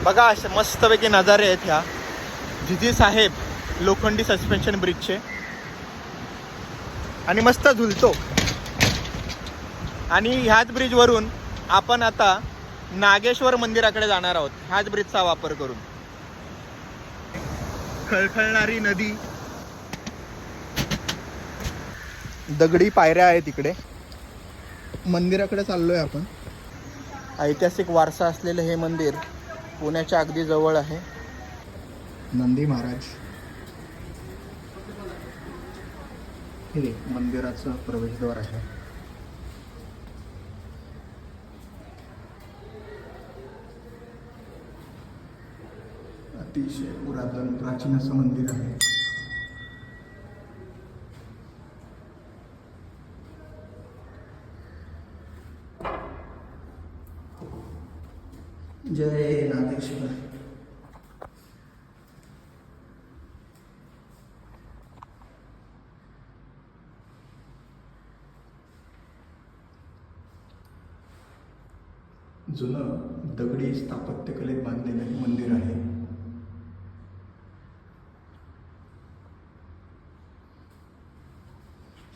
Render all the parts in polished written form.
बघा असे मस्तपैकी नजारे आहेत ह्या जिजी साहेब लोखंडी सस्पेन्शन ब्रिजचे. आणि मस्त झुलतो. आणि ह्याच ब्रिजवरून आपण आता नागेश्वर मंदिराकडे जाणार आहोत ह्याच ब्रिजचा वापर करून. खळखळणारी नदी, दगडी पायऱ्या आहेत इकडे. मंदिराकडे चाललोय आपण. ऐतिहासिक वारसा असलेलं हे मंदिर पुण्याच्या अगदी जवळ आहे. नंदी महाराज हे मंदिराचं प्रवेशद्वार आहे. अतिशय पुरातन प्राचीन असं मंदिर आहे. जय नागेश्वर. जुनं दगडी स्थापत्यकलेत बांधलेलं हे मंदिर आहे.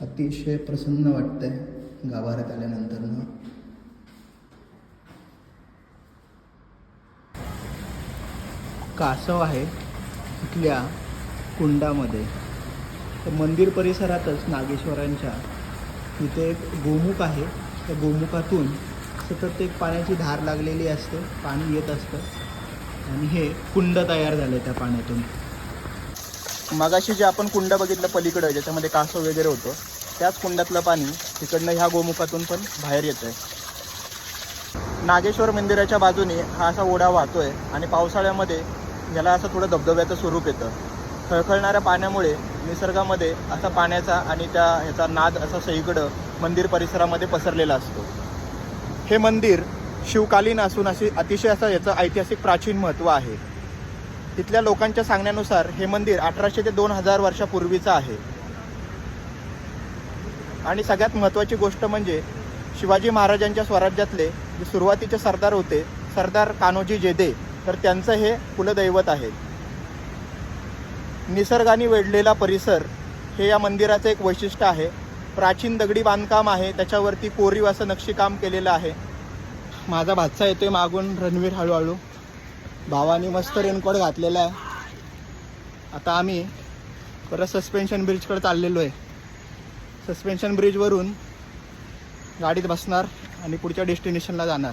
अतिशय प्रसन्न वाटतंय गाभाऱ्यात आल्यानंतर ना. कासव आहे इथल्या कुंडामध्ये. तर मंदिर परिसरातच नागेश्वरांच्या इथे एक गोमुख आहे. त्या गोमुखातून सतत एक पाण्याची धार लागलेली असते, पाणी येत असतं आणि हे कुंड तयार झालं त्या पाण्यातून. मगाशी जे आपण कुंड बघितलं पलीकडं ज्याच्यामध्ये कासव वगैरे होतं, त्याच कुंडातलं पाणी तिकडनं ह्या गोमुखातून पण बाहेर येतं आहे. नागेश्वर मंदिराच्या बाजूने हा असा ओढा वाहतोय आणि पावसाळ्यामध्ये याला असं थोडं धबधब्याचं स्वरूप येतं. खळखळणाऱ्या पाण्यामुळे निसर्गामध्ये असा पाण्याचा आणि ह्याचा नाद असा सगळीकडं मंदिर परिसरामध्ये पसरलेला असतो. हे मंदिर शिवकालीन असून अतिशय असं याचं ऐतिहासिक प्राचीन महत्त्व आहे. तिथल्या लोकांच्या सांगण्यानुसार हे मंदिर 1800 ते 2000 वर्षापूर्वीचं आहे. आणि सगळ्यात महत्त्वाची गोष्ट म्हणजे शिवाजी महाराजांच्या स्वराज्यातले जे सुरुवातीचे सरदार होते, सरदार कान्होजी जेधे, तर त्यांचं हे कुलदैवत आहे. निसर्गाने वेढलेला परिसर हे या मंदिराचं एक वैशिष्ट्य आहे. प्राचीन दगडी बांधकाम आहे, त्याच्यावरती कोरीव असं नक्षीकाम केलेलं आहे. माझा भाचा येतोय मागून, रणवीर. हळूहळू भावानी मस्त रेनकोट घातलेला आहे. आता आम्ही परत सस्पेन्शन ब्रिजकडे चाललेलो आहे. सस्पेन्शन ब्रिजवरून गाडीत बसणार आणि पुढच्या डेस्टिनेशनला जाणार.